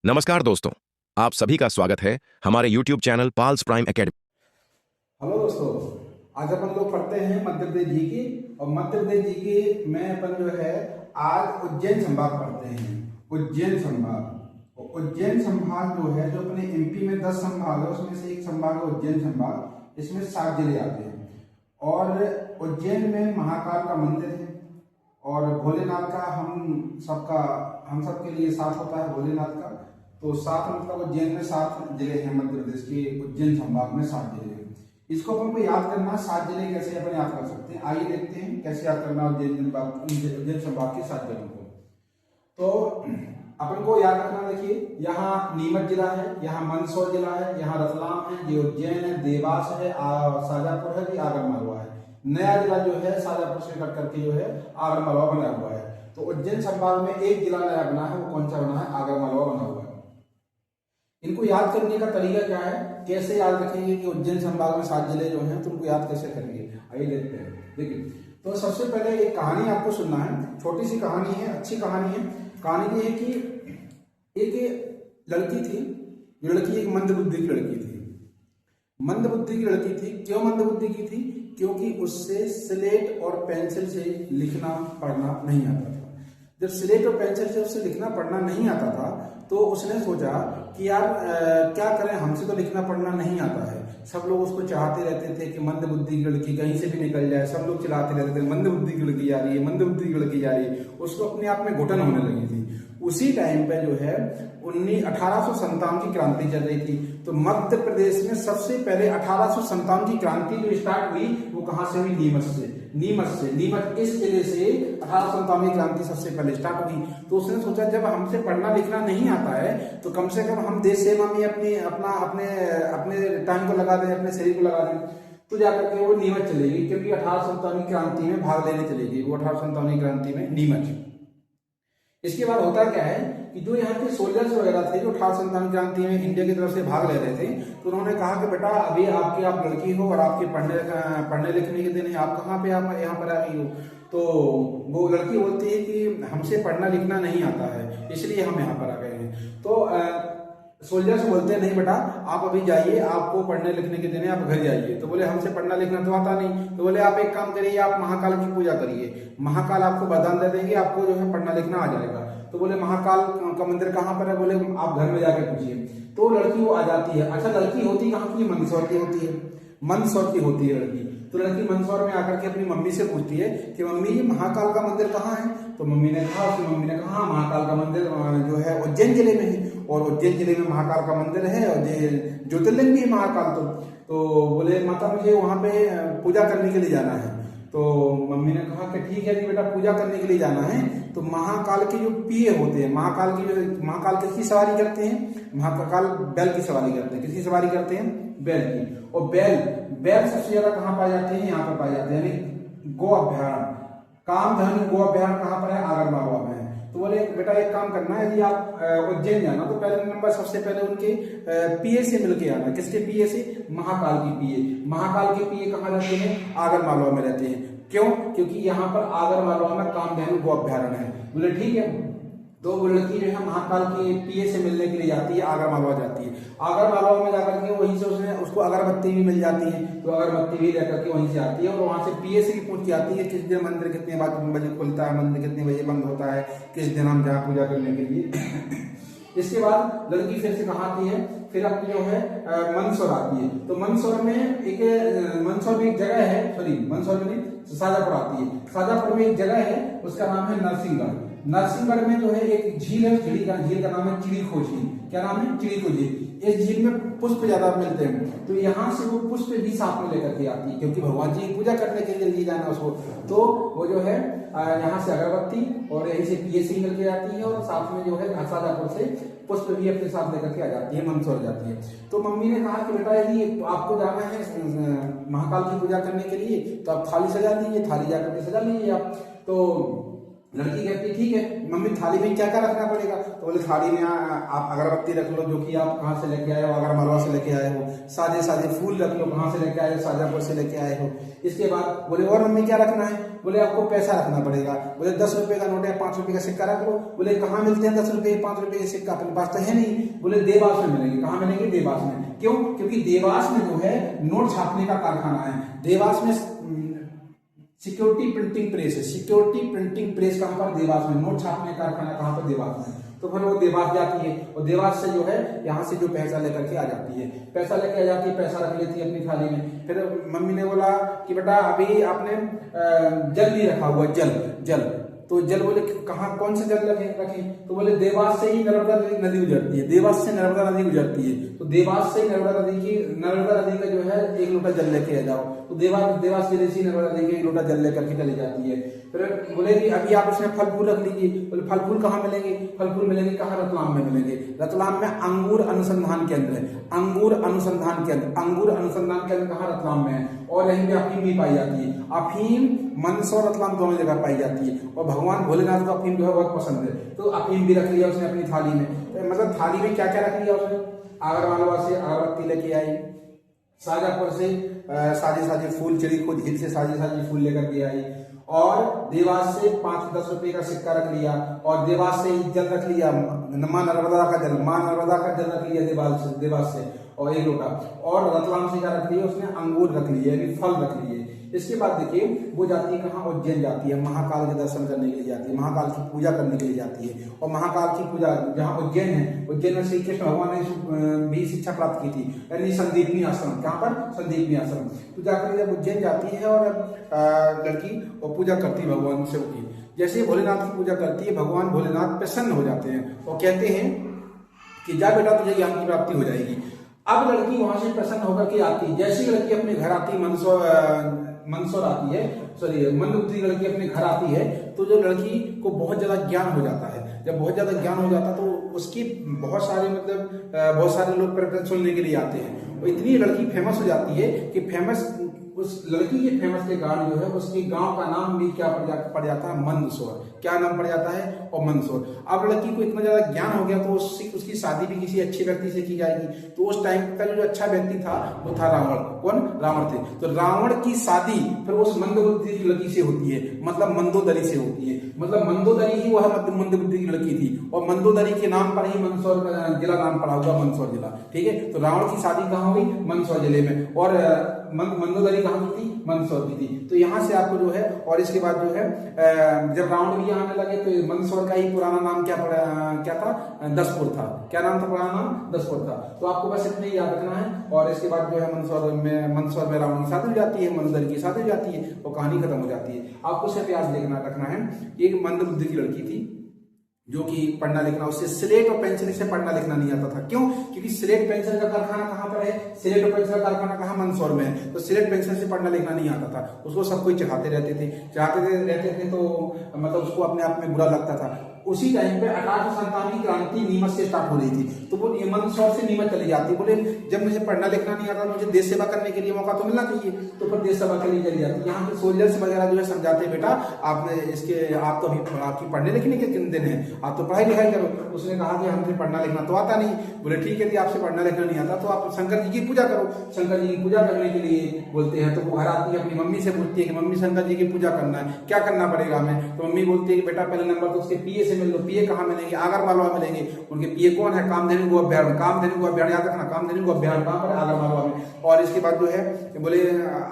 नमस्कार दोस्तों, आप सभी का स्वागत है हमारे YouTube channel Pals Prime Academy. Hello दोस्तों, आज अपन लोग पढ़ते हैं मध्य प्रदेश जी की। और मध्य प्रदेश जी की में अपन जो है आज उज्जैन संभाग पढ़ते हैं। उज्जैन संभाग, उज्जैन संभाग जो है, जो अपने एमपी में 10 संभाग है उसमें से एक संभाग है उज्जैन संभाग। इसमें 7 जिले आते हैं और उज्जैन में महाकाल का मंदिर है और भोलेनाथ का हम सबके लिए साथ होता है भोलेनाथ का। तो 7 मतलब उज्जैन में 7 जिले हैं। मध्य प्रदेश के उज्जैन संभाग में 7 जिले हैं। इसको अपन को याद करना, 7 जिले कैसे अपन याद कर सकते हैं, आइए देखते हैं कैसे याद करना उज्जैन संभाग के 7 जिलों को। तो अपन को याद रखना, देखिए यहाँ नीमच जिला है, यहाँ मंदसौर जिला है, यहाँ रतलाम है, ये उज्जैन है, देवास है, शाजापुर है, आगर मालवा है। नया जिला जो है शाजापुर से कट करके जो है आगर मालवा बना हुआ है। तो उज्जैन संभाग में एक जिला नया बना है, वो कौन सा बना है, आगर मालवा बना हुआ है। इनको याद करने का तरीका क्या है, कैसे याद रखेंगे कि उज्जैन संभाग में 7 जिले जो हैं, तो उनको याद कैसे करेंगे, आइए देखते हैं। देखिए, तो सबसे पहले एक कहानी आपको सुनना है, छोटी सी कहानी है, अच्छी कहानी है। कहानी ये है कि एक लड़की थी, जो लड़की एक मंदबुद्धि की लड़की थी। मंदबुद्धि की लड़की थी, क्यों मंदबुद्धि की थी? क्योंकि उससे स्लेट और पेंसिल से लिखना पढ़ना नहीं आता था। जब स्लेट और पेंसिल से उससे लिखना पढ़ना नहीं आता था तो उसने सोचा कि यार क्या करें, हमसे तो लिखना पढ़ना नहीं आता है। सब लोग उसको चाहते रहते थे कि मंद बुद्धि की लड़की कहीं से भी निकल जाए, सब लोग चिल्लाते रहते थे मंद बुद्धि की लड़की जा रही है, मंद बुद्धि की लड़की जा रही है। उसको अपने आप में घुटन होने लगी थी। उसी टाइम पे जो है 1857 की क्रांति चल रही थी। तो मध्य प्रदेश में सबसे पहले 1857 की क्रांति जो स्टार्ट हुई वो कहां से हुई? नीमच से। नीमच इस जिले से 1857 की क्रांति सबसे पहले स्टार्ट हुई। तो उसने सोचा जब हमसे पढ़ना लिखना नहीं आता है तो कम से कम हम देश सेवा में अपने टाइम को लगा दें, अपने शरीर को लगा दें। तो जाकर के वो नीमच चलेगी, क्योंकि 1857 की क्रांति में भाग लेने चलेगी वो, 1857 की क्रांति में नीमच। इसके बाद होता क्या है कि जो यहाँ के सोल्जर्स वगैरह थे, जो 1857 क्रांति में इंडिया की तरफ से भाग ले रहे थे, तो उन्होंने कहा कि बेटा अभी आप लड़की हो और आपके पढ़ने लिखने के दिन आप कहाँ पे आप यहाँ पर आ गई हो? तो वो लड़की बोलती है कि हमसे पढ़ना लिखना नहीं आता है, इसलिए हम यहाँ पर आ गए हैं। तो सोल्जर्स बोलते हैं नहीं बेटा आप अभी जाइए, आपको पढ़ने लिखने के दिन है, आप घर जाइए। तो बोले हमसे पढ़ना लिखना तो आता नहीं। तो बोले आप एक काम करिए, आप महाकाल की पूजा करिए, महाकाल आपको वरदान दे देंगे, आपको जो है पढ़ना लिखना आ जाएगा। तो बोले महाकाल का मंदिर कहाँ पर है? बोले आप घर में जाकर पूछिए। तो लड़की वो आ जाती है। अच्छा, लड़की होती कहाँ की? मंदसौर की होती है, मंदसौर की होती है लड़की। तो लड़की मंदसौर में आकर के अपनी मम्मी से पूछती है कि मम्मी ये महाकाल का मंदिर कहाँ है? तो मम्मी ने कहा, उसकी मम्मी ने कहा महाकाल का मंदिर जो है उज्जैन जिले में है, और उज्जैन जिले में महाकाल का मंदिर है और ज्योतिर्लिंग भी है महाकाल। तो बोले माता मुझे वहां पे पूजा करने के लिए जाना है। तो मम्मी ने कहा कि ठीक है जी बेटा, पूजा करने के लिए जाना है तो महाकाल के जो पिए होते हैं, महाकाल किसकी सवारी करते हैं? महाकाल बैल की सवारी करते हैं। किसकी सवारी करते हैं? बैल की। और बैल सबसे ज्यादा कहाँ पाए जाते हैं? यहाँ पर पाए जाते हैं, यानी गो अभ्यारण्य, कामधेनु गो अभ्यारण्य कहाँ पर है? आगर मालवा में है। तो बोले बेटा एक काम करना है, यदि आप उज्जैन जाना तो पहले नंबर सबसे पहले उनके पीए से मिलके आना। किसके पीए से? महाकाल की पीए। महाकाल के पीए कहाँ रहते हैं? आगर मालवा में रहते हैं। क्यों? क्योंकि यहाँ पर आगर मालवा में कामधेनु गो अभ्यारण्य है। बोले ठीक है। तो वो लड़की जो है महाकाल के पीए से मिलने के लिए जाती है, आगर मालवा जाती है। आगर मालवा में जाकर के वहीं से उसको अगरबत्ती भी मिल जाती है, तो अगरबत्ती भी लेकर के वहीं से आती है और वहां से पीए से भी पूछ के आती है किस दिन मंदिर कितने बजे खुलता है, मंदिर कितने बजे बंद होता है, किस दिन हम जहाँ पूजा करने के लिए। इसके बाद लड़की फिर से कहाँ आती है? फिर अपनी जो है मंदसौर आती है। तो मंदसौर में एक जगह है, सॉरी मंदसौर में नहीं, शाजापुर आती है। शाजापुर में एक जगह है, उसका नाम है नरसिंहगढ़। नरसिंहगढ़ में जो है एक झील है, झील का नाम है चिड़ीखो झील। क्या नाम है? चिड़ीखो झील। इस झील में पुष्प ज्यादा मिलते हैं, तो यहाँ से वो पुष्प भी साथ में लेकर के आती है, क्योंकि भगवान जी की पूजा करने के लिए जाना उसको। तो वो जो है यहाँ से अगरबत्ती और यहीं से पीए से मिल के आती है, और साथ में जो है शाजापुर से पुष्प भी अपने साथ लेकर के आ जाती है, मंदसौर जाती है। तो मम्मी ने कहा कि बेटा यदि आपको जाना है महाकाल की पूजा करने के लिए तो आप थाली सजा लीजिए, थाली जाकर के सजा लीजिए आप। तो लड़की कहती ठीक है, मम्मी थाली में क्या क्या रखना पड़ेगा? तो बोले थाली में आप अगरबत्ती रख लो, जो कि आप कहाँ से लेके आए हो, अगर मलवा से लेके आए हो। सादे सादे फूल रख लो, कहाँ से लेके आए हो, शाजापुर से लेके आए हो। इसके बाद बोले और मम्मी क्या रखना है? बोले आपको पैसा रखना पड़ेगा। बोले 10 रुपए का नोट है, 5 रुपए का सिक्का रख लो। बोले कहाँ मिलते हैं 10 रुपए 5 रुपए के सिक्का? अपने पास तो है नहीं। बोले देवास में मिलेंगे। कहाँ मिलेंगे? देवास में। क्यों? क्योंकि देवास में जो है नोट छापने का कारखाना है। देवास में सिक्योरिटी प्रिंटिंग प्रेस है। सिक्योरिटी प्रिंटिंग प्रेस कहाँ पर? देवास में। नोट छापने का कारखाना कहाँ पर? देवास में। तो फिर वो देवास जाती है और देवास से जो है यहाँ से जो पैसा लेकर के आ जाती है, पैसा लेके आ जाती है, पैसा रख लेती है अपनी थाली में। फिर मम्मी ने बोला कि बेटा अभी आपने जल नहीं रखा हुआ, जल। तो जल बोले कहाँ, कौन से जल रखें? तो बोले देवास से ही नर्मदा नदी गुजरती है। देवास से नर्मदा नदी गुजरती है, तो देवास से नर्मदा नदी का जो है 1 लोटा जल लेके आ जाओ। तो देवास जिले से नर्मदा नदी का 1 लोटा जल लेकर के चली जाती है। फिर बोले कि अभी आप इसमें फल फूल रख लीजिए। बोले फल फूल कहाँ मिलेंगे? फल फूल मिलेंगे कहाँ? रतलाम में मिलेंगे। रतलाम में अंगूर अनुसंधान केंद्र है। अंगूर अनुसंधान केंद्र कहाँ? रतलाम में है। और यहीं पे अफीम भी पाई जाती है। अफीम मंदसौर रतलाम दोनों जगह पाई जाती है। और भगवान भोलेनाथ को अफीम जो है बहुत पसंद है, तो अफीम भी रख लिया उसने अपनी थाली में। तो मतलब थाली में क्या क्या रख लिया उसने? आगर मालवा से अगरबत्ती लेके आई, शाजापुर से साजे फूल, चढ़ी खुद हिल से साजे फूल लेकर के आई, और देवास से 5-10 रुपए का सिक्का रख लिया, और देवास से जल रख लिया, मां नर्मदा का जल रख लिया देवास से और 1 लोटा। और रतलाम से क्या रख लिया उसने? अंगूर रख लिए, यानी फल रख लिए। इसके बाद देखिए वो जाती है कहाँ? उज्जैन जाती है। महाकाल के दर्शन करने के लिए जाती है, महाकाल की पूजा करने के लिए जाती है। और महाकाल की पूजा जहाँ उज्जैन है, उज्जैन में श्री कृष्ण भगवान ने भी शिक्षा प्राप्त की थी, यानी संदीपनी आश्रम। कहाँ पर? संदीपनी आश्रम। तो जाकर जब उज्जैन जाती है और लड़की और पूजा करती है भगवान शिव की, जैसे ही भोलेनाथ की पूजा करती है, भगवान भोलेनाथ प्रसन्न हो जाते हैं और कहते हैं कि जा बेटा तुझे ज्ञान की प्राप्ति हो जाएगी। अब लड़की वहां से प्रसन्न होकर के आती है। जैसी लड़की अपने घर आती, मंदसौर आती है, सॉरी मंदबुद्धि लड़की अपने घर आती है, तो जो लड़की को बहुत ज्यादा ज्ञान हो जाता है। जब बहुत ज्यादा ज्ञान हो जाता है तो उसकी बहुत सारे लोग प्रवचन सुनने के लिए आते हैं। और इतनी लड़की फेमस हो जाती है कि उस लड़की के फेमस के कारण जो है उसके गांव का नाम भी क्या पड़ जाता है? मंदसौर। क्या नाम पड़ जाता है? और मंदसौर। अब लड़की को इतना ज्यादा ज्ञान हो गया तो उसकी शादी भी किसी अच्छे व्यक्ति से की जाएगी। तो उस टाइम का जो अच्छा व्यक्ति था वो था रावण। कौन? रावण थे। तो रावण की शादी फिर उस मंदबुद्धि की लड़की से होती है, मतलब मंदोदरी से होती है। मतलब मंदोदरी ही वह मंदबुद्धि की लड़की थी, और मंदोदरी के नाम पर ही मंदसौर जिला नाम पड़ा हुआ, मंदसौर जिला। ठीक है, तो रावण की शादी कहाँ हुई? मंदसौर जिले में। और मंदोदरी कहाँ की थी? मंदसौर की थी। तो यहाँ से आपको जो है, और इसके बाद जो है जब रावण भी आने लगे तो मंदसौर का ही पुराना नाम क्या था? दसपुर था। क्या नाम था? पुराना नाम दसपुर था। तो आपको बस इतना ही याद रखना है। और इसके बाद जो है मंदसौर में रावण की शादी हो जाती है, मंदोदरी की शादी हो जाती है और कहानी खत्म हो जाती है। आपको सिर्फ याद रखना है, एक मंदबुद्धि की लड़की थी जो कि पढ़ना लिखना, उससे स्लेट और पेंसिल से पढ़ना लिखना नहीं आता था। क्यों? क्योंकि स्लेट पेंसिल का कारखाना कहाँ पर है? स्लेट और पेंसिल का कारखाना कहाँ? मंदसौर में है। तो स्लेट पेंसिल से पढ़ना लिखना नहीं आता था। उसको सब कोई चाहते रहते थे, तो मतलब उसको अपने आप में बुरा लगता था। उसी टाइम पे 1857 की क्रांति नीमच से स्टार्ट हो रही थी, तो वो मंदसौर से नीमच चली जाती। बोले जब मुझे पढ़ना लिखना नहीं आता, मुझे देश सेवा करने के लिए मौका तो मिलना चाहिए, तो फिर देश सेवा के लिए चली जाती। यहाँ पे सोल्जर्स वगैरह जो है समझाते, बेटा आप तो अभी आपकी पढ़ने लिखने के कितने दिन है, आप तो पढ़ाई लिखाई करो। उसने कहा कि हमसे पढ़ना लिखना तो आता नहीं। बोले ठीक है, आपसे पढ़ना लिखना नहीं आता तो आप शंकर जी की पूजा करो। शंकर जी की पूजा करने के लिए बोलते हैं, तो वो घर आती है, अपनी मम्मी से पूछती है कि मम्मी शंकर जी की पूजा करना है, क्या करना पड़ेगा हमें? तो मम्मी बोलती है कि बेटा पहले नंबर तो उसके पीए से मिल लो। पीए कहाँ मिलेंगे? आगर मालवा मिलेंगे। उनके पीए कौन है? कामधेनु गो अभ्यारण। कामधेनु गो अभ्यारण याद रखना, कामधेनु गो अभ्यारण कहाँ पर? आगर मालवा में। और इसके बाद जो है बोले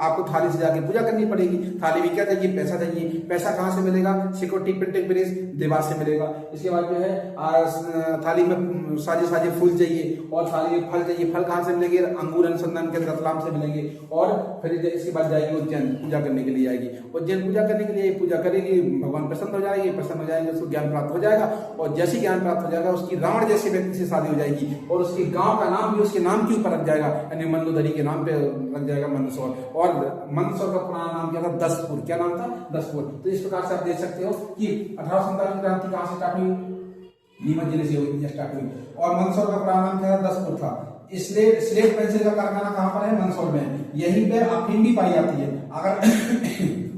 आपको थाली से जाके पूजा करनी पड़ेगी। थाली में क्या चाहिए? पैसा चाहिए। पैसा कहाँ से मिलेगा? सिक्योरिटी प्रिंटिंग प्रेस देवास से मिलेगा। इसके बाद जो है थाली में साजे फूल चाहिए, और थाली में फल चाहिए। फल कहाँ से मिलेंगे? अंगूर अनुसंधान केंद्र रतलाम से मिलेंगे। और फिर इसके बाद जाएगी उज्जैन, पूजा करने के लिए जाएगी। उज्जैन पूजा करने के लिए पूजा करेगी, भगवान प्रसन्न हो जाएंगे, उसको ज्ञान प्राप्त हो जाएगा। और जैसे ज्ञान प्राप्त हो जाएगा उसकी रावण जैसे व्यक्ति से शादी हो जाएगी, और उसके गांव का नाम भी उसके नाम के ऊपर रख जाएगा, यानी मंदोदरी के नाम पे रख जाएगा मंदसौर। और मंदसौर का पुराना नाम क्या था? दसपुर। क्या नाम था? दसपुर। तो इस प्रकार से आप देख सकते हो कि 1857 की क्रांति कहाँ से स्टार्ट हुई? नीमच जिले से स्टार्ट हुई। और मंदसौर का पुराना नाम क्या था? दसपुर था। स्लेट पेंसिल का कारखाना कहाँ पर है? मंदसौर में। यहीं पे अफीम भी पाई जाती है। अगर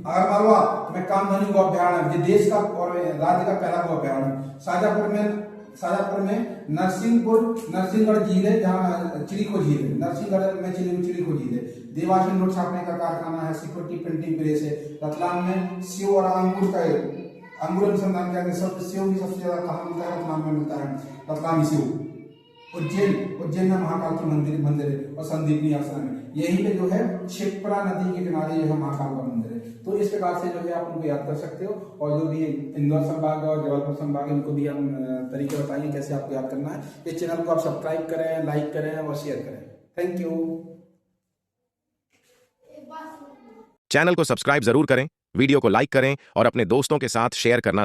आगरमालवा में कामधेनु गौ अभ्यारण्य, ये देश का और राज्य का पहला गौ अभ्यारण्य। शाजापुर में नरसिंहगढ़ झील है, जहाँ चिड़िको झील है, नरसिंहगढ़ में चिड़िको झील है। देवास में नोट छापने का कारखाना है, सिक्योरिटी प्रिंटिंग प्रेस है। रतलाम में सेव और अंगूर अनुसंधान केंद्र, सेव भी सबसे ज्यादा कहाँ मिलता है? रतलाम में मिलता है, रतलामी सेव। उज्जैन में महाकाल की मंदिर है और संदीपनी आश्रम है। यहीं पे जो है क्षिप्रा नदी के किनारे जो है महाकाल का मंदिर है। तो इस प्रकार से जो है आप उनको याद कर सकते हो। और जो भी इंदौर संभाग और जबलपुर संभाग, इनको भी हम तरीके बताएंगे कैसे आपको याद करना है। इस चैनल को आप सब्सक्राइब करें, लाइक करें और शेयर करें। Thank you. चैनल को सब्सक्राइब जरूर करें, वीडियो को लाइक करें और अपने दोस्तों के साथ शेयर करना